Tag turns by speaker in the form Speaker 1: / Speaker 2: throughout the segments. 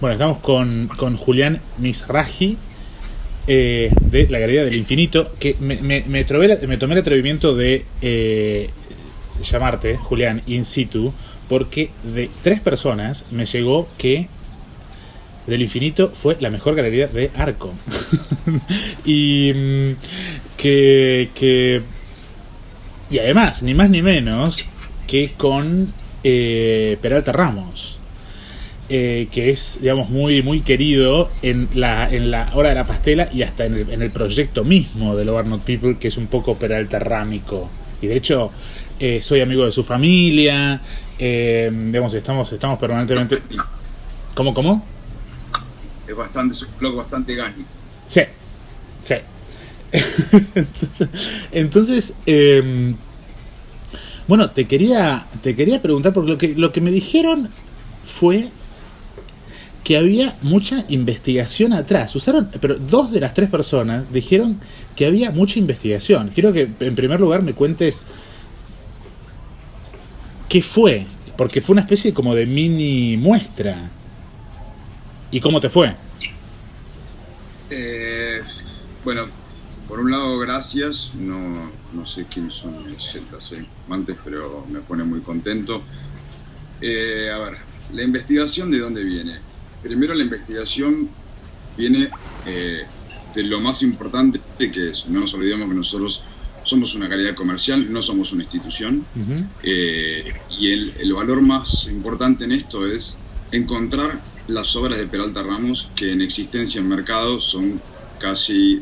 Speaker 1: Bueno, estamos con Julián Mizrahi, de la Galería del Infinito, que me tomé el atrevimiento de llamarte, Julián, in situ, porque de 3 personas me llegó que del Infinito fue la mejor galería de Arco. Y y además, ni más ni menos que con Peralta Ramos, que es, digamos, muy muy querido en la Hora de la Pastela y hasta en el proyecto mismo de Love Are Not People, que es un poco Peralta rámico. Y de hecho soy amigo de su familia, digamos, estamos permanentemente. ¿Cómo?
Speaker 2: Es un blog bastante gani.
Speaker 1: Sí. Entonces, bueno, te quería preguntar, porque lo que me dijeron fue que había mucha investigación atrás. Pero 2 de las 3 personas dijeron que había mucha investigación. Quiero que en primer lugar me cuentes qué fue, porque fue una especie como de mini muestra. ¿Y cómo te fue?
Speaker 2: Bueno, por un lado, gracias. No sé quiénes son mis amantes, pero me pone muy contento. A ver, la investigación, ¿de dónde viene? Primero, la investigación viene de lo más importante, que es, no nos olvidemos que nosotros somos una galería comercial, no somos una institución.
Speaker 1: Uh-huh.
Speaker 2: Y el valor más importante en esto es encontrar las obras de Peralta Ramos que en existencia en mercado son casi...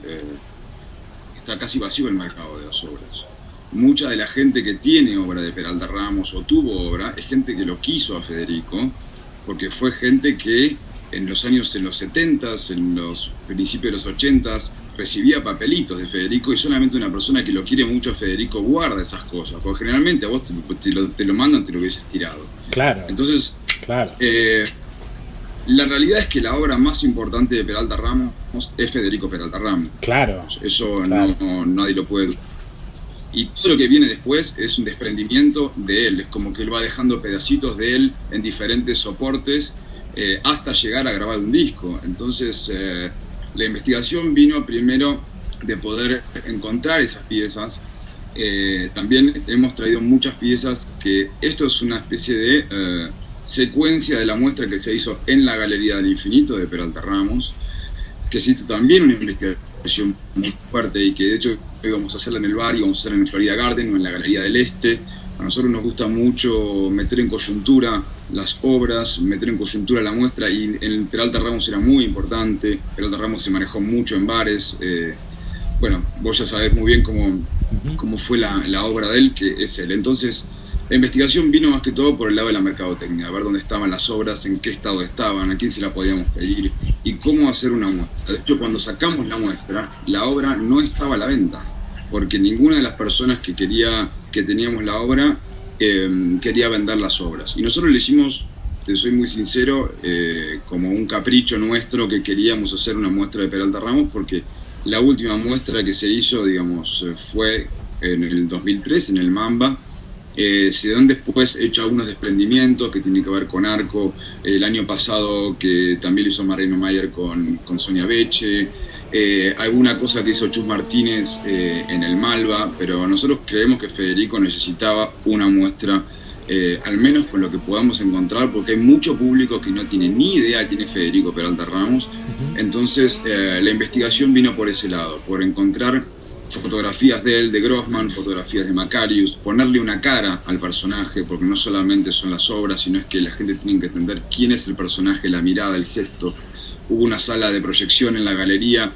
Speaker 2: está casi vacío el mercado de las obras. Mucha de la gente que tiene obra de Peralta Ramos o tuvo obra es gente que lo quiso a Federico, porque fue gente que en los 70s, en los principios de los 80s, recibía papelitos de Federico, y solamente una persona que lo quiere mucho a Federico guarda esas cosas, porque generalmente a vos te lo mandan, te lo hubieses tirado.
Speaker 1: Claro.
Speaker 2: Entonces,
Speaker 1: claro.
Speaker 2: La realidad es que la obra más importante de Peralta Ramos es Federico Peralta Ramos.
Speaker 1: Claro.
Speaker 2: Eso claro. No, nadie lo puede. Y todo lo que viene después es un desprendimiento de él. Es como que él va dejando pedacitos de él en diferentes soportes hasta llegar a grabar un disco. Entonces, la investigación vino primero de poder encontrar esas piezas. También hemos traído muchas piezas que esto es una especie de... secuencia de la muestra que se hizo en la Galería del Infinito de Peralta Ramos, que se hizo también una investigación muy fuerte y que de hecho íbamos a hacerla en el bar, íbamos a hacerla en el Florida Garden o en la Galería del Este. A nosotros nos gusta mucho meter en coyuntura las obras, meter en coyuntura la muestra, y en Peralta Ramos era muy importante. Peralta Ramos se manejó mucho en bares. Bueno, vos ya sabés muy bien cómo fue la obra de él, que es él. Entonces, la investigación vino más que todo por el lado de la mercadotecnia, a ver dónde estaban las obras, en qué estado estaban, a quién se la podíamos pedir y cómo hacer una muestra. De hecho, cuando sacamos la muestra, la obra no estaba a la venta, porque ninguna de las personas que teníamos la obra quería vender las obras. Y nosotros le hicimos, te soy muy sincero, como un capricho nuestro, que queríamos hacer una muestra de Peralta Ramos, porque la última muestra que se hizo, digamos, fue en el 2003, en el Mamba. Se dan después hecho algunos desprendimientos que tienen que ver con Arco, el año pasado que también lo hizo Mariano Mayer con Sonia Beche, alguna cosa que hizo Chus Martínez en el Malva, pero nosotros creemos que Federico necesitaba una muestra, al menos con lo que podamos encontrar, porque hay mucho público que no tiene ni idea quién es Federico Peralta Ramos. Uh-huh. Entonces la investigación vino por ese lado, por encontrar fotografías de él, de Grossman, fotografías de Macarius, ponerle una cara al personaje, porque no solamente son las obras, sino es que la gente tiene que entender quién es el personaje, la mirada, el gesto. Hubo una sala de proyección en la galería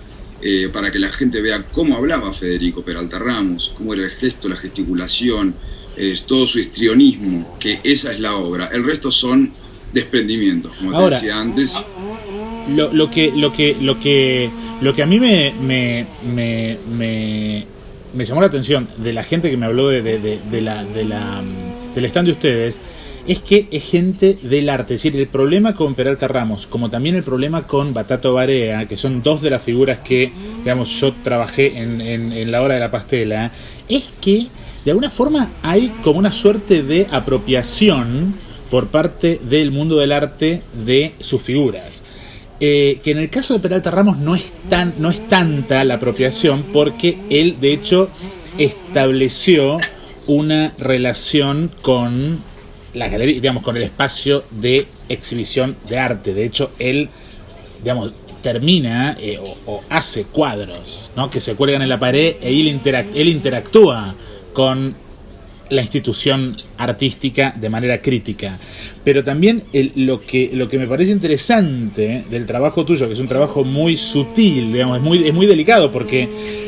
Speaker 2: para que la gente vea cómo hablaba Federico Peralta Ramos, cómo era el gesto, la gesticulación, todo su histrionismo, que esa es la obra. El resto son desprendimientos, como
Speaker 1: ahora,
Speaker 2: te decía antes.
Speaker 1: Lo que a mí me llamó la atención de la gente que me habló del stand de ustedes es que es gente del arte. Es decir, el problema con Peralta Ramos, como también el problema con Batato Barea, que son 2 de las figuras que, digamos, yo trabajé en la Hora de la Pastela, es que de alguna forma hay como una suerte de apropiación por parte del mundo del arte de sus figuras. Que en el caso de Peralta Ramos no es tanta la apropiación, porque él de hecho estableció una relación con la galería, digamos, con el espacio de exhibición de arte. De hecho, él, digamos, termina o hace cuadros, ¿no?, que se cuelgan en la pared, e él interactúa con la institución artística de manera crítica. Pero también lo que me parece interesante del trabajo tuyo, que es un trabajo muy sutil, digamos, es muy delicado, porque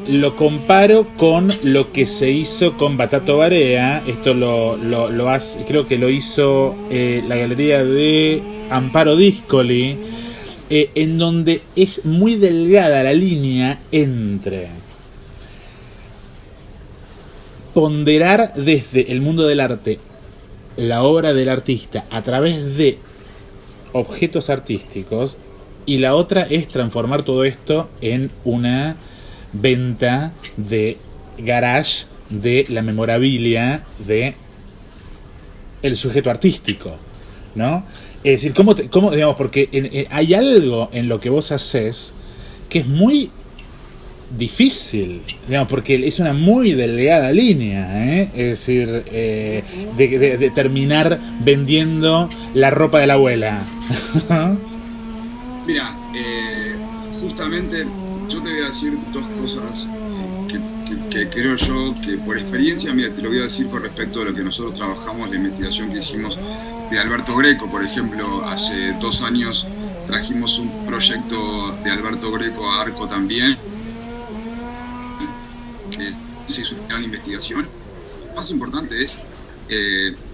Speaker 1: lo comparo con lo que se hizo con Batato Barea. Esto lo hace, creo que lo hizo la galería de Amparo Discoli, en donde es muy delgada la línea entre ponderar desde el mundo del arte la obra del artista a través de objetos artísticos, y la otra es transformar todo esto en una venta de garage de la memorabilia de el sujeto artístico, ¿no? Es decir, ¿cómo digamos? Porque hay algo en lo que vos haces que es muy difícil, digamos, porque es una muy delgada línea, es decir, de terminar vendiendo la ropa de la abuela.
Speaker 2: Mira, justamente yo te voy a decir dos cosas que creo yo que por experiencia, mira, te lo voy a decir con respecto a lo que nosotros trabajamos, la investigación que hicimos de Alberto Greco, por ejemplo. Hace 2 años trajimos un proyecto de Alberto Greco a Arco también, que se hizo una gran investigación. Lo más importante es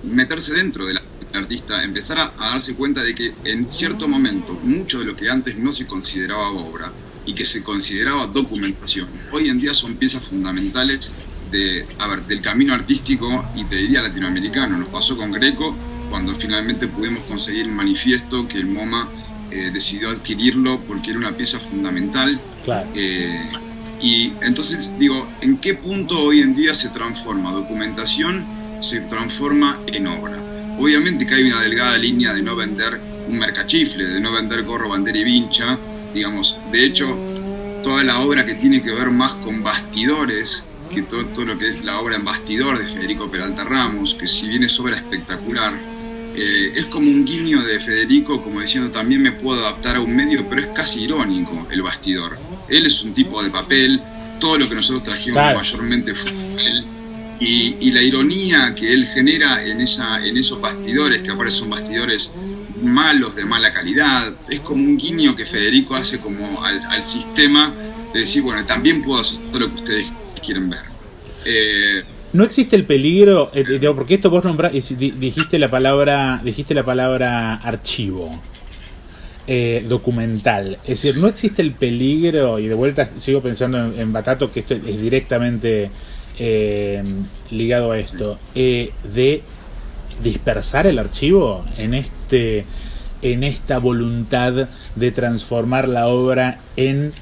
Speaker 2: meterse dentro del artista, empezar a darse cuenta de que en cierto momento mucho de lo que antes no se consideraba obra y que se consideraba documentación, hoy en día son piezas fundamentales del camino artístico, y te diría latinoamericano. Nos pasó con Greco cuando finalmente pudimos conseguir el manifiesto, que el MoMA decidió adquirirlo porque era una pieza fundamental.
Speaker 1: Claro.
Speaker 2: Y entonces digo, ¿en qué punto hoy en día se transforma documentación, se transforma en obra? Obviamente que hay una delgada línea de no vender un mercachifle, de no vender gorro, bandera y vincha, digamos. De hecho, toda la obra que tiene que ver más con bastidores, que todo lo que es la obra en bastidor de Federico Peralta Ramos, que si bien es obra espectacular, es como un guiño de Federico, como diciendo, también me puedo adaptar a un medio, pero es casi irónico el bastidor. Él es un tipo de papel, todo lo que nosotros trajimos, claro, mayormente fue papel, y la ironía que él genera en esos bastidores, que aparte son bastidores malos, de mala calidad, es como un guiño que Federico hace como al sistema, de decir, bueno, también puedo hacer todo lo que ustedes quieren ver.
Speaker 1: No existe el peligro, porque esto vos dijiste la palabra archivo, documental. Es decir, no existe el peligro, y de vuelta sigo pensando en Batato, que esto es directamente ligado a esto, de dispersar el archivo en esta voluntad de transformar la obra en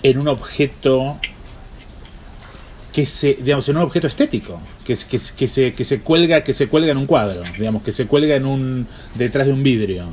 Speaker 1: un objeto digamos, en un objeto estético que se cuelga en un cuadro, digamos, que se cuelga detrás de un vidrio.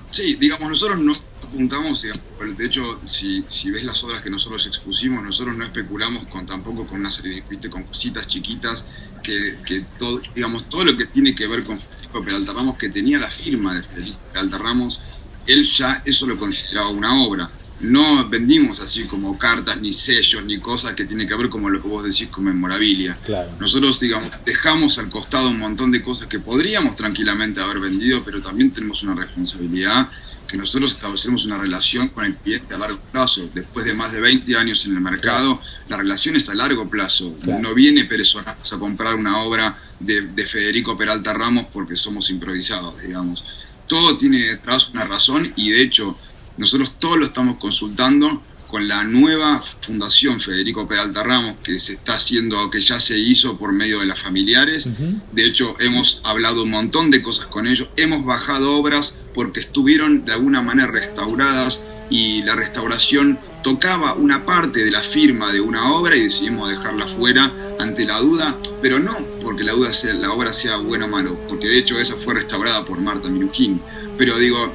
Speaker 2: Sí, digamos, nosotros no apuntamos, digamos, de hecho, si ves las obras que nosotros expusimos, nosotros no especulamos tampoco con una serie, con cositas chiquitas, que todo, digamos, todo lo que tiene que ver con Federico Peralta Ramos, que tenía la firma de Federico Peralta Ramos, él ya eso lo consideraba una obra. No vendimos así como cartas, ni sellos, ni cosas que tienen que ver como lo que vos decís con memorabilia.
Speaker 1: Claro.
Speaker 2: Nosotros, digamos, dejamos al costado un montón de cosas que podríamos tranquilamente haber vendido, pero también tenemos una responsabilidad, que nosotros establecemos una relación con el cliente a largo plazo. Después de más de 20 años en el mercado, la relación está a largo plazo. Claro. No viene Pérez Solás a comprar una obra de Federico Peralta Ramos porque somos improvisados, digamos. Todo tiene detrás una razón, y de hecho nosotros todo lo estamos consultando con la nueva Fundación Federico Peralta Ramos, que se está haciendo, que ya se hizo por medio de las familiares. Uh-huh. De hecho, hemos hablado un montón de cosas con ellos, hemos bajado obras porque estuvieron de alguna manera restauradas, y la restauración tocaba una parte de la firma de una obra y decidimos dejarla fuera ante la duda, pero no porque la obra sea buena o mala, porque de hecho esa fue restaurada por Marta Minujín, pero digo,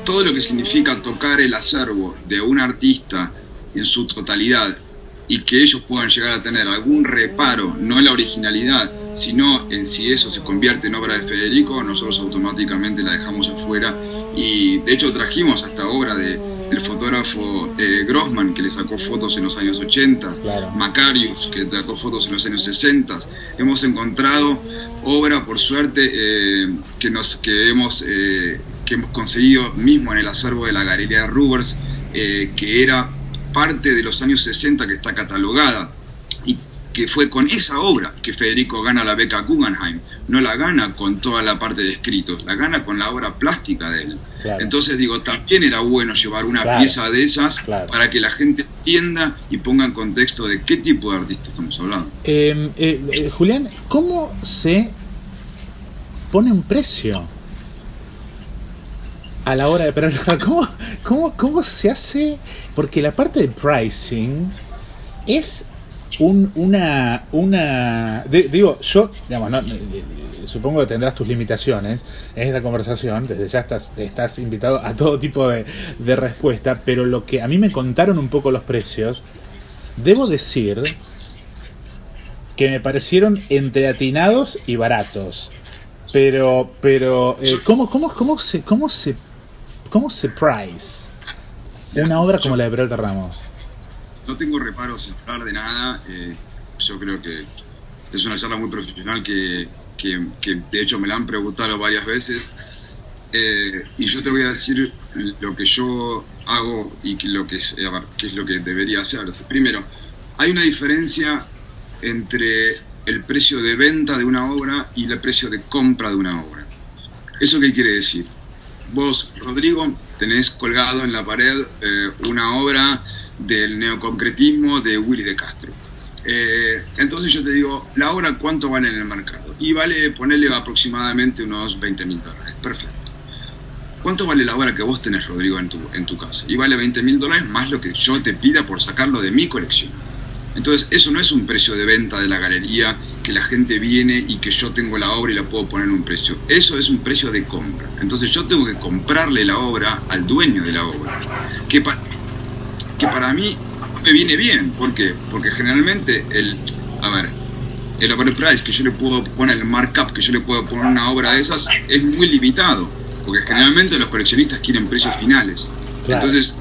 Speaker 2: todo lo que significa tocar el acervo de un artista en su totalidad y que ellos puedan llegar a tener algún reparo, no en la originalidad, sino en si eso se convierte en obra de Federico, nosotros automáticamente la dejamos afuera. Y de hecho trajimos esta obra del fotógrafo Grossman, que le sacó fotos en los años 80,
Speaker 1: claro.
Speaker 2: Macarius, que sacó fotos en los años 60. Hemos encontrado obra, por suerte, que hemos conseguido mismo en el acervo de la Galería de Rubers, que era parte de los años 60, que está catalogada, y que fue con esa obra que Federico gana la beca Guggenheim. No la gana con toda la parte de escritos, la gana con la obra plástica de él. Claro. Entonces digo, también era bueno llevar una pieza de esas para que la gente entienda y ponga en contexto de qué tipo de artista estamos hablando.
Speaker 1: Julián, ¿cómo se pone un precio a la hora de... Pero ¿cómo se hace? Porque la parte de pricing es digo, yo, digamos, no, supongo que tendrás tus limitaciones en esta conversación, desde ya estás invitado a todo tipo de respuesta, pero lo que a mí me contaron un poco los precios, debo decir que me parecieron entre atinados y baratos, pero ¿cómo se price una obra como la de Peralta Ramos?
Speaker 2: No tengo reparos en hablar de nada. Yo creo que es una charla muy profesional que de hecho me la han preguntado varias veces. Y yo te voy a decir lo que yo hago y qué es lo que debería hacer. Primero, hay una diferencia entre el precio de venta de una obra y el precio de compra de una obra. ¿Eso qué quiere decir? Vos, Rodrigo, tenés colgado en la pared una obra del neoconcretismo de Willy de Castro. Entonces yo te digo, ¿la obra cuánto vale en el mercado? Y vale, ponerle aproximadamente unos $20.000. Perfecto. ¿Cuánto vale la obra que vos tenés, Rodrigo, en tu casa? Y vale $20.000 más lo que yo te pida por sacarlo de mi colección. Entonces eso no es un precio de venta de la galería, que la gente viene y que yo tengo la obra y la puedo poner en un precio. Eso es un precio de compra. Entonces yo tengo que comprarle la obra al dueño de la obra, que para mí me viene bien. ¿Por qué? Porque generalmente el overprice que yo le puedo poner, el markup que yo le puedo poner a una obra de esas es muy limitado, porque generalmente los coleccionistas quieren precios finales. Claro. Entonces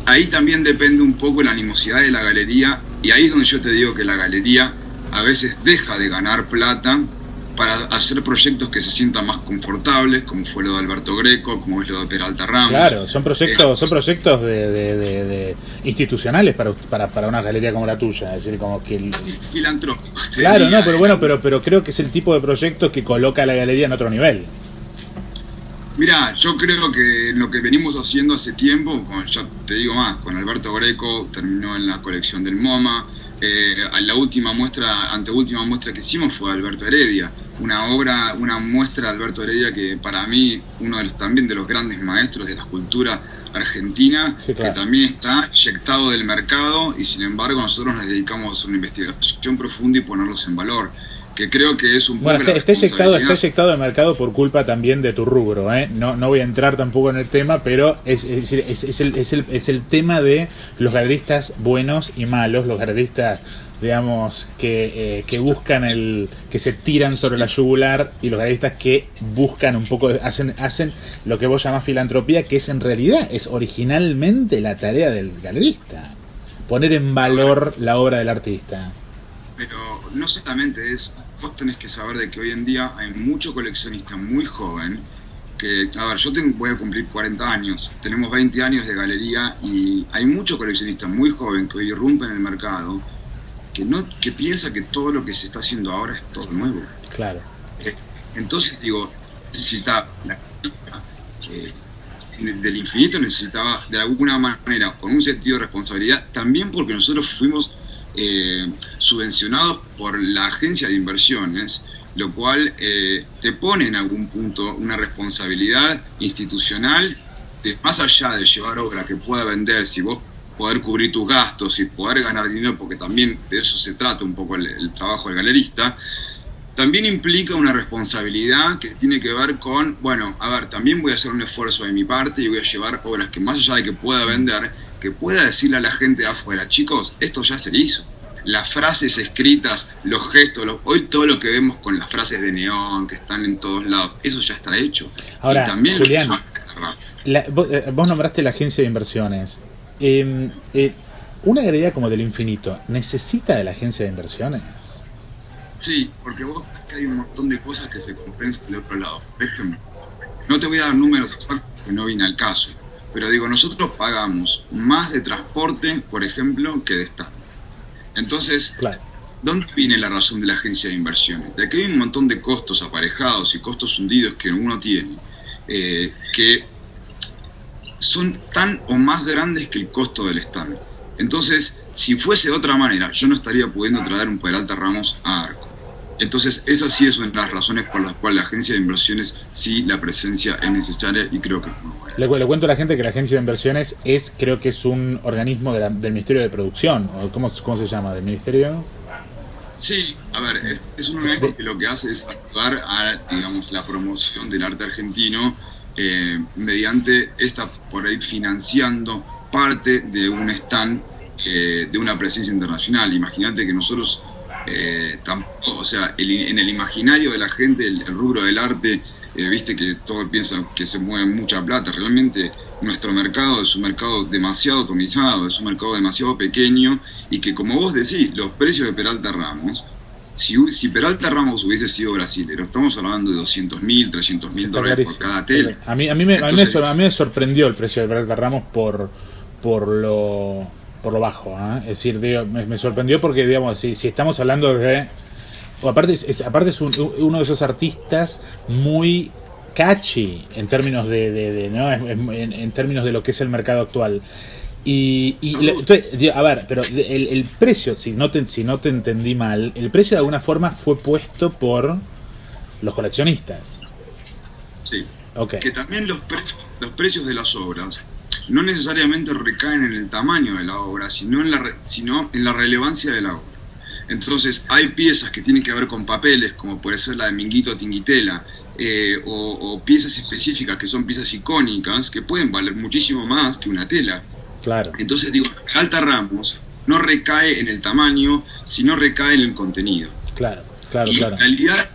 Speaker 2: ahí también depende un poco la animosidad de la galería, y ahí es donde yo te digo que la galería a veces deja de ganar plata para hacer proyectos que se sientan más confortables, como fue lo de Alberto Greco, como es lo de Peralta Ramos.
Speaker 1: Claro, son proyectos de institucionales para una galería como la tuya, es decir, como que
Speaker 2: filantrópicos.
Speaker 1: Claro, no, pero bueno, pero creo que es el tipo de proyecto que coloca a la galería en otro nivel.
Speaker 2: Mirá, yo creo que lo que venimos haciendo hace tiempo, ya te digo más, con Alberto Greco, terminó en la colección del MoMA. Anteúltima muestra que hicimos fue Alberto Heredia, una muestra de Alberto Heredia que para mí uno también de los grandes maestros de la escultura argentina, sí, claro, que también está inyectado del mercado, y sin embargo nosotros nos dedicamos a hacer una investigación profunda y ponerlos en valor, que creo que es un poco
Speaker 1: está inyectado del mercado por culpa también de tu rubro, no voy a entrar tampoco en el tema, pero es el tema de los galeristas buenos y malos, los galeristas, digamos, que buscan que se tiran sobre la yugular, y los galeristas que buscan un poco, hacen lo que vos llamás filantropía, que es en realidad, es originalmente la tarea del galerista, poner en valor la obra del artista.
Speaker 2: Pero no solamente es, vos tenés que saber de que hoy en día hay mucho coleccionista muy joven que, voy a cumplir 40 años, tenemos 20 años de galería, y hay mucho coleccionista muy joven que hoy irrumpe en el mercado, que piensa que todo lo que se está haciendo ahora es todo nuevo.
Speaker 1: Claro.
Speaker 2: Entonces digo, necesitaba del infinito, necesitaba de alguna manera, con un sentido de responsabilidad, también porque nosotros fuimos subvencionados por la agencia de inversiones, lo cual te pone en algún punto una responsabilidad institucional más allá de llevar obra que pueda vender. Si vos poder cubrir tus gastos y poder ganar dinero, porque también de eso se trata un poco el trabajo del galerista, también implica una responsabilidad que tiene que ver con, bueno, a ver, también voy a hacer un esfuerzo de mi parte y voy a llevar obras que más allá de que pueda vender, que pueda decirle a la gente de afuera, chicos, esto ya se hizo. Las frases escritas, los gestos, hoy todo lo que vemos con las frases de neón que están en todos lados, eso ya está hecho.
Speaker 1: Ahora,
Speaker 2: y también
Speaker 1: Julián, vos nombraste la agencia de inversiones. Una galería como del infinito, ¿necesita de la agencia de inversiones?
Speaker 2: Sí, porque vos sabés que hay un montón de cosas que se compensan del otro lado. Por ejemplo, no te voy a dar números exactos porque no viene al caso, pero digo, nosotros pagamos más de transporte, por ejemplo, que de stand. Entonces, claro, ¿dónde viene la razón de la agencia de inversiones? De que hay un montón de costos aparejados y costos hundidos que uno tiene, que son tan o más grandes que el costo del stand. Entonces, si fuese de otra manera, yo no estaría pudiendo traer un Peralta Ramos a Arco. Entonces, esas sí son las razones por las cuales la agencia de inversiones, sí, la presencia es necesaria y creo que es muy buena.
Speaker 1: Le cuento a la gente que la agencia de inversiones creo que es un organismo del Ministerio de Producción, o ¿cómo se llama? ¿Del Ministerio?
Speaker 2: Sí, a ver, es un organismo que lo que hace es ayudar a, digamos, la promoción del arte argentino mediante por ahí financiando parte de un stand de una presencia internacional. Imagínate que nosotros tampoco, o sea, en el imaginario de la gente, el rubro del arte, viste que todos piensan que se mueve mucha plata. Realmente nuestro mercado es un mercado demasiado atomizado, es un mercado demasiado pequeño, y que, como vos decís, los precios de Peralta Ramos, si Peralta Ramos hubiese sido brasilero, estamos hablando de $200.000, $300.000 por cada tela.
Speaker 1: A mí me sorprendió el precio de Peralta Ramos por lo bajo, ¿eh? Es decir, digo, me sorprendió porque, digamos, si estamos hablando de... Aparte es uno de esos artistas muy catchy en términos ¿no? en términos de lo que es el mercado actual. Entonces, a ver, pero el precio, si no te entendí mal, el precio de alguna forma fue puesto por los coleccionistas.
Speaker 2: Sí.
Speaker 1: Okay.
Speaker 2: Que también los precios de las obras no necesariamente recaen en el tamaño de la obra, sino en la relevancia de la obra. Entonces, hay piezas que tienen que ver con papeles, como puede ser la de Minguito Tinguitela, o piezas específicas que son piezas icónicas, que pueden valer muchísimo más que una tela.
Speaker 1: Claro.
Speaker 2: Entonces, digo, Peralta Ramos no recae en el tamaño, sino recae en el contenido.
Speaker 1: Claro.
Speaker 2: Y la realidad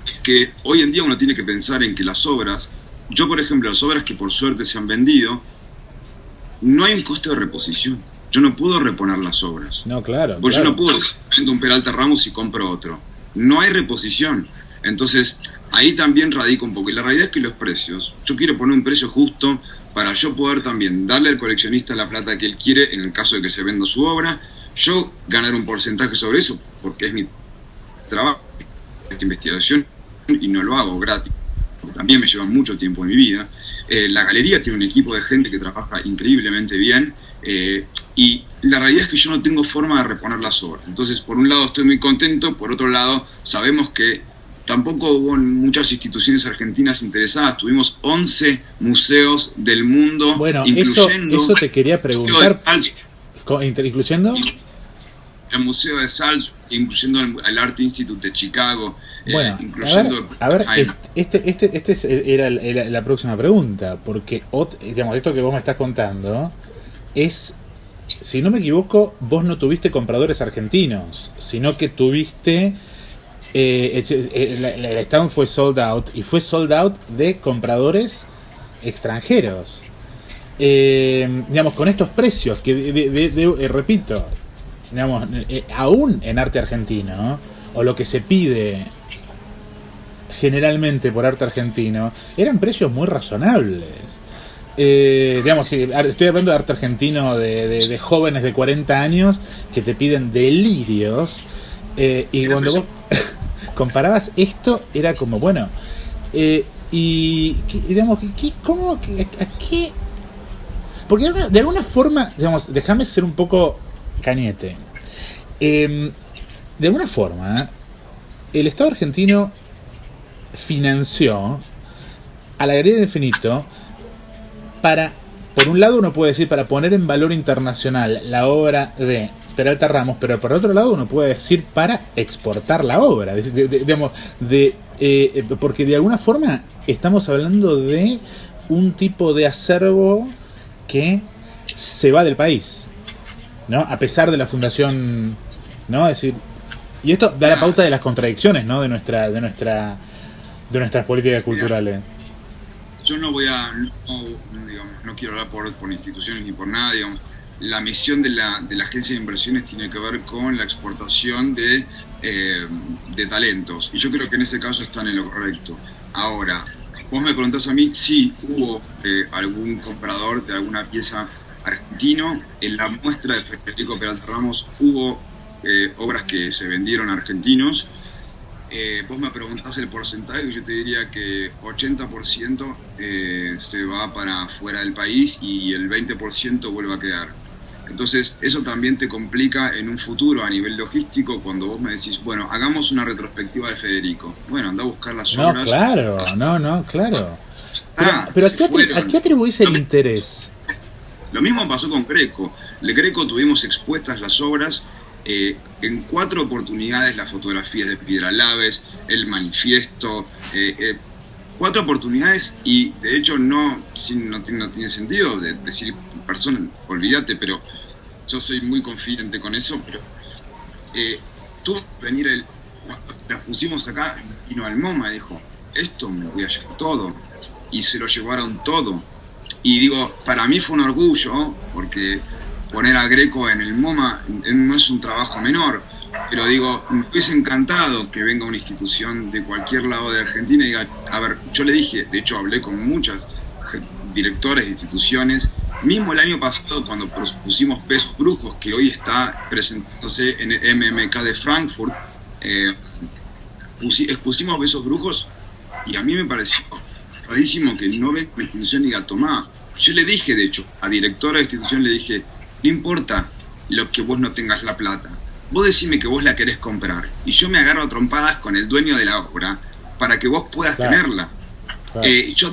Speaker 2: es que hoy en día uno tiene que pensar en que las obras, yo por ejemplo, las obras que por suerte se han vendido, no hay un costo de reposición. Yo no puedo reponer las obras.
Speaker 1: No, claro.
Speaker 2: Porque yo no puedo vender un Peralta Ramos y compro otro. No hay reposición. Entonces, ahí también radica un poco. Y la realidad es que los precios, yo quiero poner un precio justo para yo poder también darle al coleccionista la plata que él quiere en el caso de que se venda su obra, yo ganar un porcentaje sobre eso, porque es mi trabajo, esta investigación, y no lo hago gratis, porque también me lleva mucho tiempo en mi vida. La galería tiene un equipo de gente que trabaja increíblemente bien, y la realidad es que yo no tengo forma de reponer las obras. Entonces, por un lado estoy muy contento, por otro lado sabemos que tampoco hubo muchas instituciones argentinas interesadas. Tuvimos 11 museos del mundo,
Speaker 1: bueno,
Speaker 2: incluyendo
Speaker 1: eso te quería preguntar, incluyendo
Speaker 2: el Museo de Salzburg, incluyendo el Art Institute de Chicago.
Speaker 1: Bueno, a ver, era la próxima pregunta, porque digamos, esto que vos me estás contando es, si no me equivoco, vos no tuviste compradores argentinos, sino que tuviste el stand fue sold out, y fue sold out de compradores extranjeros, digamos, con estos precios que repito, digamos, aún en arte argentino, o lo que se pide generalmente por arte argentino, eran precios muy razonables. Digamos, sí, estoy hablando de arte argentino de jóvenes de 40 años que te piden delirios, y cuando vos comparabas esto, era como, bueno, y digamos, ¿cómo? ¿A qué? Porque de alguna forma, digamos, déjame ser un poco cañete. De alguna forma, el Estado argentino financió a la Galería del Infinito para por un lado uno puede decir para poner en valor internacional la obra de Peralta Ramos, pero por otro lado uno puede decir para exportar la obra, digamos, porque de alguna forma estamos hablando de un tipo de acervo que se va del país, ¿no? A pesar de la fundación, ¿no? Es decir, y esto da la pauta de las contradicciones, ¿no? de nuestras políticas culturales.
Speaker 2: Yo no quiero hablar por instituciones ni por nada, digamos. La misión de la agencia de inversiones tiene que ver con la exportación de talentos, y yo creo que en ese caso están en lo correcto. Ahora, vos me preguntás a mí si hubo algún comprador de alguna pieza argentino. En la muestra de Federico Peralta Ramos hubo obras que se vendieron a argentinos. Vos me preguntás el porcentaje, y yo te diría que 80% se va para fuera del país y el 20% vuelve a quedar. Entonces eso también te complica en un futuro a nivel logístico cuando vos me decís, bueno, hagamos una retrospectiva de Federico. Bueno, anda a buscar las obras.
Speaker 1: No, claro, claro. Pero ¿a qué atribuís el interés?
Speaker 2: Lo mismo pasó con Greco. De Greco tuvimos expuestas las obras en 4 oportunidades, las fotografías de Piedralabes, el manifiesto, 4 oportunidades, y de hecho no tiene sentido de decir persona, olvídate, pero yo soy muy confidente con eso, pero tuvo que venir las pusimos acá, vino al MoMA y dijo, esto me voy a llevar todo, y se lo llevaron todo, y digo, para mí fue un orgullo, porque poner a Greco en el MoMA no es un trabajo menor, pero digo, me hubiese encantado que venga una institución de cualquier lado de Argentina y diga, a ver, yo le dije, de hecho hablé con muchas directores de instituciones, mismo el año pasado cuando pusimos Besos Brujos, que hoy está presentándose en el MMK de Frankfurt, expusimos Besos Brujos, y a mí me pareció rarísimo que no venga una institución y diga, tomá. Yo le dije, de hecho, a directora de institución le dije, no importa lo que vos no tengas la plata, vos decime que vos la querés comprar, y yo me agarro a trompadas con el dueño de la obra para que vos puedas tenerla. Yo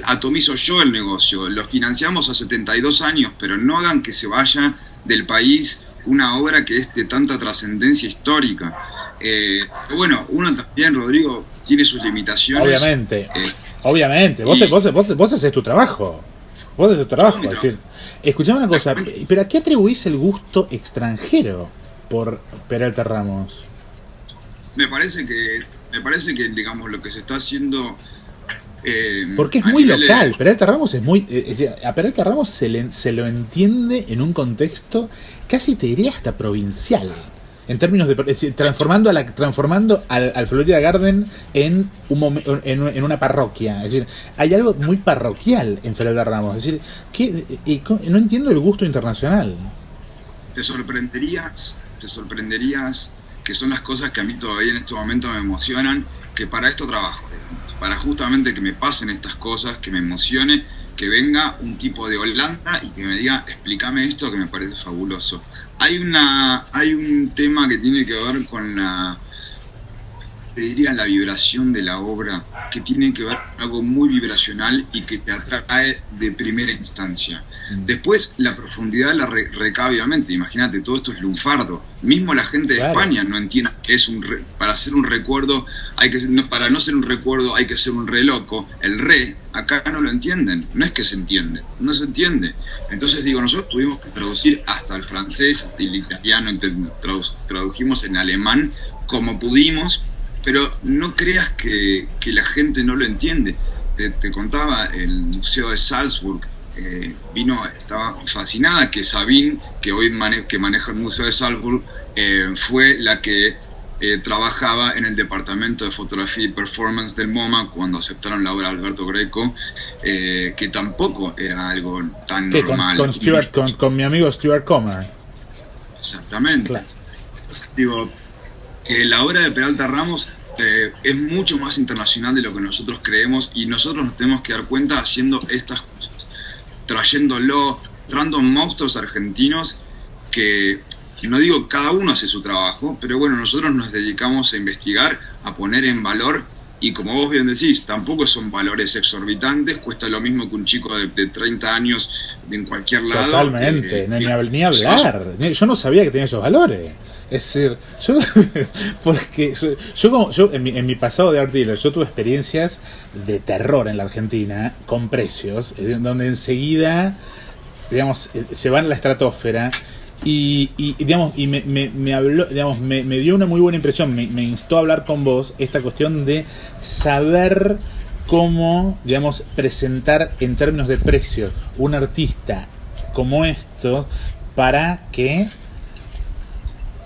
Speaker 2: atomizo yo el negocio, lo financiamos a 72 años, pero no hagan que se vaya del país una obra que es de tanta trascendencia histórica. Bueno, uno también, Rodrigo, tiene sus limitaciones.
Speaker 1: Obviamente. Vos haces tu trabajo. Es decir, escuchame una cosa, pero ¿a qué atribuís el gusto extranjero por Peralta Ramos?
Speaker 2: Me parece que digamos lo que se está haciendo
Speaker 1: porque es muy local. Peralta Ramos es muy a Peralta Ramos se lo entiende en un contexto casi te diría hasta provincial, en términos de transformando al Florida Garden en una parroquia. Es decir, hay algo muy parroquial en Peralta Ramos. Es decir, no entiendo el gusto internacional.
Speaker 2: Te sorprenderías que son las cosas que a mí todavía en este momento me emocionan, que para esto trabajo, para justamente que me pasen estas cosas, que me emocione, que venga un tipo de Holanda y que me diga, explícame esto que me parece fabuloso. Hay un tema que tiene que ver con la vibración de la obra, que tiene que ver con algo muy vibracional y que te atrae de primera instancia. Después la profundidad la recae obviamente. Imagínate, todo esto es lunfardo. Mismo la gente de España no entiende que es para hacer un recuerdo para no ser un recuerdo hay que ser un re loco. El re acá no lo entienden, no es que se entiende, no se entiende. Entonces digo, nosotros tuvimos que traducir hasta el francés, hasta el italiano, tradujimos en alemán como pudimos, pero no creas que la gente no lo entiende. Te contaba, el Museo de Salzburg estaba fascinada que Sabine, que hoy maneja el Museo de Salzburg, fue la que trabajaba en el departamento de fotografía y performance del MoMA cuando aceptaron la obra de Alberto Greco, que tampoco era algo tan normal.
Speaker 1: Con mi amigo Stuart Comer.
Speaker 2: Exactamente. Claro. Digo, la obra de Peralta Ramos es mucho más internacional de lo que nosotros creemos, y nosotros nos tenemos que dar cuenta haciendo estas cosas, trayendo monstruos argentinos que, no digo cada uno hace su trabajo, pero bueno, nosotros nos dedicamos a investigar, a poner en valor Y como vos bien decís, tampoco son valores exorbitantes, cuesta lo mismo que un chico de 30 años en cualquier lado.
Speaker 1: Totalmente, ni hablar. Yo no sabía que tenía esos valores. Es decir, porque yo en mi pasado de art dealer, yo tuve experiencias de terror en la Argentina con precios, donde enseguida, digamos, se van a la estratosfera. Digamos, y me habló, digamos, me dio una muy buena impresión, me instó a hablar con vos esta cuestión de saber cómo, digamos, presentar en términos de precio un artista como esto para que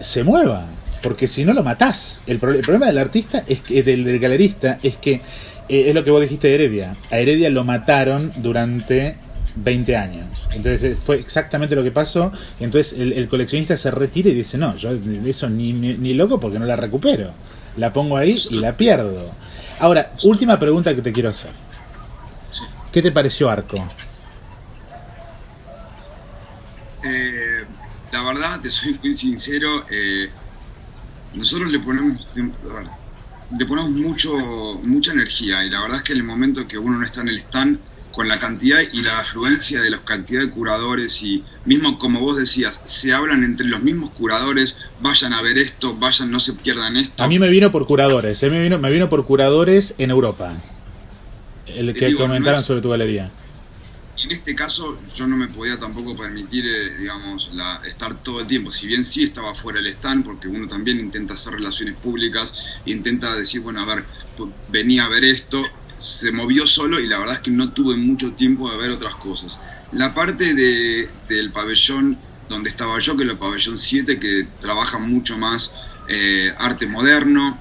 Speaker 1: se mueva, porque si no lo matás. El problema del artista es que, del galerista, es que es lo que vos dijiste de Heredia. A Heredia lo mataron durante 20 años. Entonces fue exactamente lo que pasó. Entonces el coleccionista se retira y dice, no, yo eso ni loco, porque no la recupero. La pongo ahí y la pierdo. Ahora, última pregunta que te quiero hacer. ¿Qué te pareció Arco?
Speaker 2: La verdad, te soy muy sincero, nosotros le ponemos mucha energía, y la verdad es que en el momento que uno no está en el stand, con la cantidad y la afluencia de la cantidad de curadores, y mismo como vos decías, se hablan entre los mismos curadores, vayan a ver esto, vayan, no se pierdan esto.
Speaker 1: A mí me vino por curadores, me vino por curadores en Europa, el que comentaron sobre tu galería.
Speaker 2: En este caso yo no me podía tampoco permitir, digamos, estar todo el tiempo. Si bien sí estaba fuera del stand, porque uno también intenta hacer relaciones públicas, intenta decir, bueno, a ver, venía a ver esto, se movió solo y la verdad es que no tuve mucho tiempo de ver otras cosas. La parte del pabellón donde estaba yo, que es el pabellón 7, que trabaja mucho más arte moderno,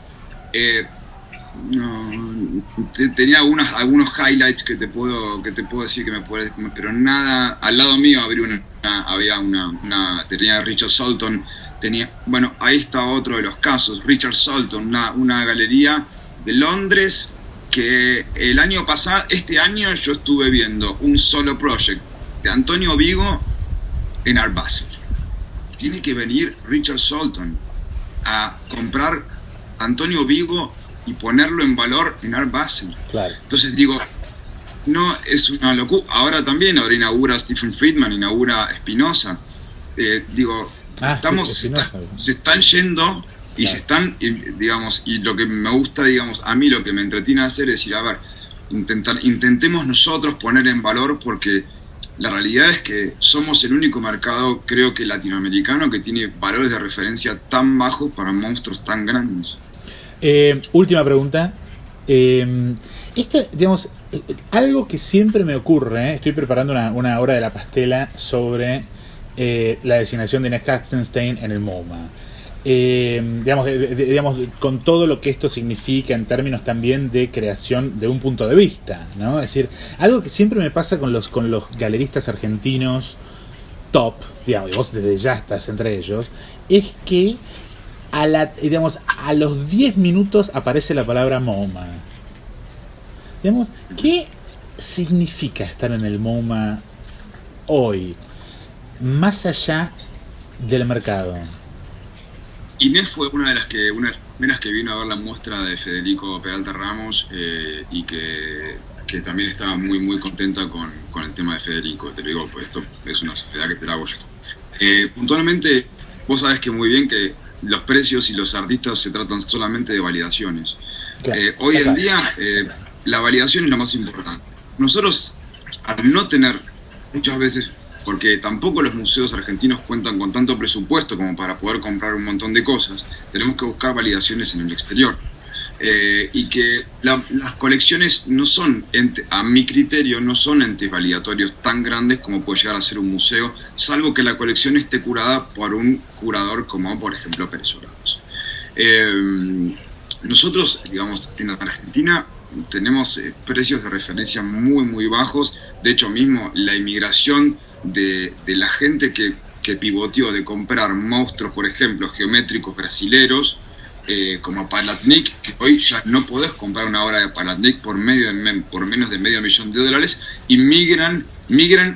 Speaker 2: tenía algunos highlights que te puedo decir que me puede, pero nada. Al lado mío tenía Richard Sulton, bueno, ahí está otro de los casos, Richard Sulton, una galería de Londres, que el año pasado, este año yo estuve viendo un solo project de Antonio Vigo en Art Basel. Tiene que venir Richard Sulton a comprar Antonio Vigo y ponerlo en valor en Art Basel. Claro. Entonces digo, no es una locura. Ahora inaugura Stephen Friedman, inaugura Espinosa. Se están yendo y se están, digamos, y lo que me gusta, digamos, a mí lo que me entretiene hacer es decir, a ver, intentemos nosotros poner en valor, porque la realidad es que somos el único mercado, creo que latinoamericano, que tiene valores de referencia tan bajos para monstruos tan grandes.
Speaker 1: Última pregunta. Digamos, algo que siempre me ocurre, estoy preparando una obra de la pastela sobre la designación de Ines Katzenstein en el MoMA. Digamos, con todo lo que esto significa en términos también de creación de un punto de vista, ¿no? Es decir, algo que siempre me pasa con los galeristas argentinos top, digamos, y vos desde ya estás entre ellos, es que a los 10 minutos aparece la palabra MoMA. Digamos, ¿qué significa estar en el MoMA hoy, más allá del mercado?
Speaker 2: Inés fue una de las primeras que vino a ver la muestra de Federico Peralta Ramos, y que también estaba muy muy contenta con el tema de Federico. Te lo digo, pues esto es una sociedad que te la hago yo. Puntualmente, vos sabés que muy bien que los precios y los artistas se tratan solamente de validaciones. Claro, hoy en día la validación es lo más importante. Nosotros, al no tener muchas veces, porque tampoco los museos argentinos cuentan con tanto presupuesto como para poder comprar un montón de cosas, tenemos que buscar validaciones en el exterior. Y que las colecciones no son, a mi criterio, no son entes validatorios tan grandes como puede llegar a ser un museo, salvo que la colección esté curada por un curador como, por ejemplo, Pérez Orados. Nosotros, digamos, en Argentina tenemos precios de referencia muy, muy bajos. De hecho, mismo la inmigración de la gente que pivoteó de comprar monstruos, por ejemplo, geométricos brasileros, como Palatnik, que hoy ya no podés comprar una obra de Palatnik por menos de $500,000, y migran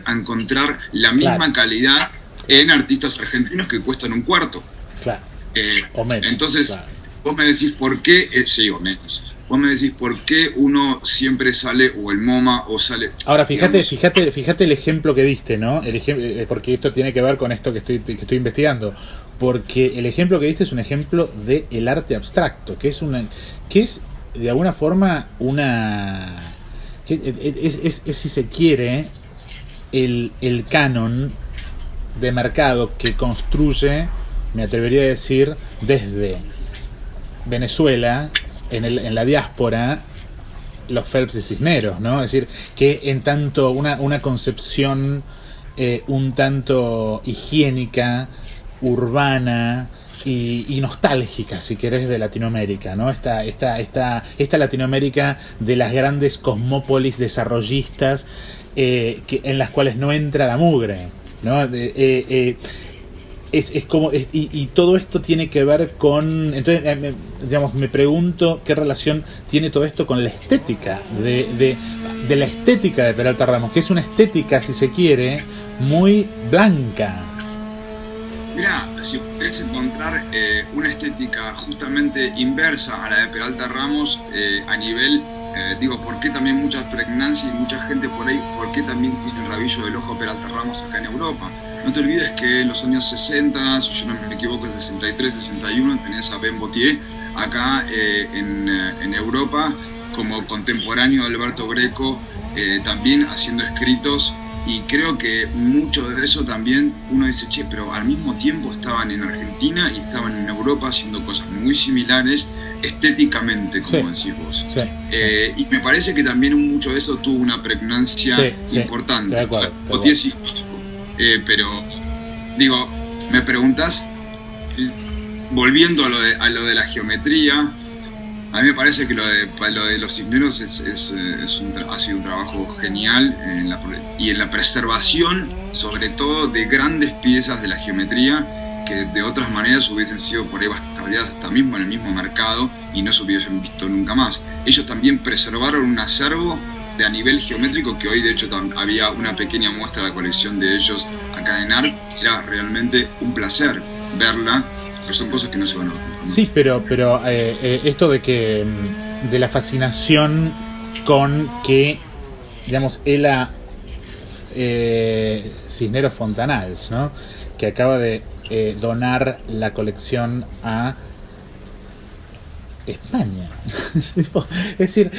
Speaker 2: a encontrar la misma calidad en artistas argentinos que cuestan $1/4. Claro. O menos, entonces, claro. Vos me decís por qué, sí, o menos. vos me decís por qué uno siempre sale, o el MoMA, o sale...
Speaker 1: Ahora, fíjate,
Speaker 2: digamos,
Speaker 1: fíjate el ejemplo que diste, ¿no? Porque esto tiene que ver con esto que estoy investigando. Porque el ejemplo que diste es un ejemplo de el arte abstracto, que es de alguna forma es si se quiere, el canon de mercado que construye, me atrevería a decir, desde Venezuela, en la diáspora, los Phelps y Cisneros, ¿no? Es decir, que en tanto una concepción un tanto higiénica, urbana y nostálgica, si querés, de Latinoamérica, ¿no? Esta Latinoamérica de las grandes cosmópolis desarrollistas en las cuales no entra la mugre, ¿no? Y todo esto tiene que ver con... Entonces, digamos, me pregunto qué relación tiene todo esto con la estética de la estética de Peralta Ramos, que es una estética, si se quiere, muy blanca.
Speaker 2: Mirá, si querés encontrar una estética justamente inversa a la de Peralta Ramos, a nivel, ¿por qué también muchas pregnancias y mucha gente por ahí, por qué también tiene el rabillo del ojo Peralta Ramos acá en Europa? No te olvides que en los años 60, si yo no me equivoco, 63, 61, tenés a Ben Botier acá en Europa, como contemporáneo de Alberto Greco, también haciendo escritos. Y creo que mucho de eso también uno dice, pero al mismo tiempo estaban en Argentina y estaban en Europa haciendo cosas muy similares estéticamente, como decís vos.
Speaker 1: Sí.
Speaker 2: Y me parece que también mucho de eso tuvo una pregnancia importante.
Speaker 1: De acuerdo.
Speaker 2: Pero, me preguntás, volviendo a lo de la geometría, a mí me parece que lo de los Cisneros ha sido un trabajo genial y en la preservación, sobre todo, de grandes piezas de la geometría que de otras maneras hubiesen sido por ahí bastardeadas hasta mismo en el mismo mercado y no se hubiesen visto nunca más. Ellos también preservaron un acervo a nivel geométrico que hoy, de hecho, había una pequeña muestra de la colección de ellos acá en ARC, que era realmente un placer verla. Pero son cosas que no se van a ver.
Speaker 1: Sí, pero esto de la fascinación con que, digamos, Ela Cisneros Fontanals, ¿no? Que acaba de donar la colección a España. Es decir,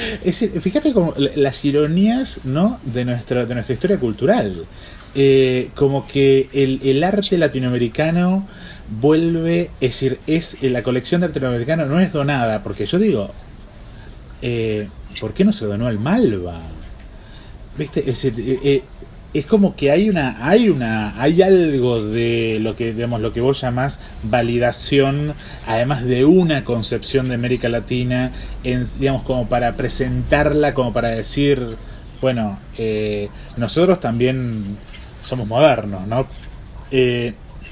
Speaker 1: fíjate como las ironías, ¿no? de nuestra historia cultural. Como que el arte latinoamericano vuelve, es decir, la colección de arte latinoamericano no es donada, porque yo digo, ¿por qué no se donó al Malva? ¿Viste? Es decir, es como que hay algo de lo que, digamos, lo que vos llamás validación, además de una concepción de América Latina, digamos, como para presentarla, como para decir, bueno, nosotros también somos modernos, ¿no?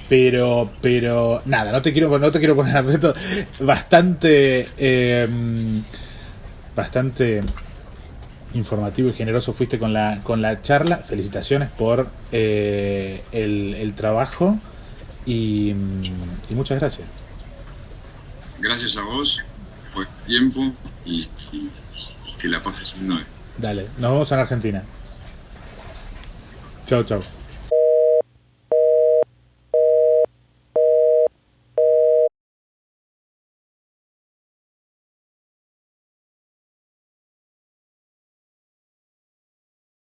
Speaker 1: Pero nada, no te quiero poner aprieto. Bastante informativo y generoso fuiste con la charla. Felicitaciones por el trabajo y muchas gracias.
Speaker 2: Gracias a vos por el tiempo y que la pases bien.
Speaker 1: Dale, nos vemos en Argentina. Chau.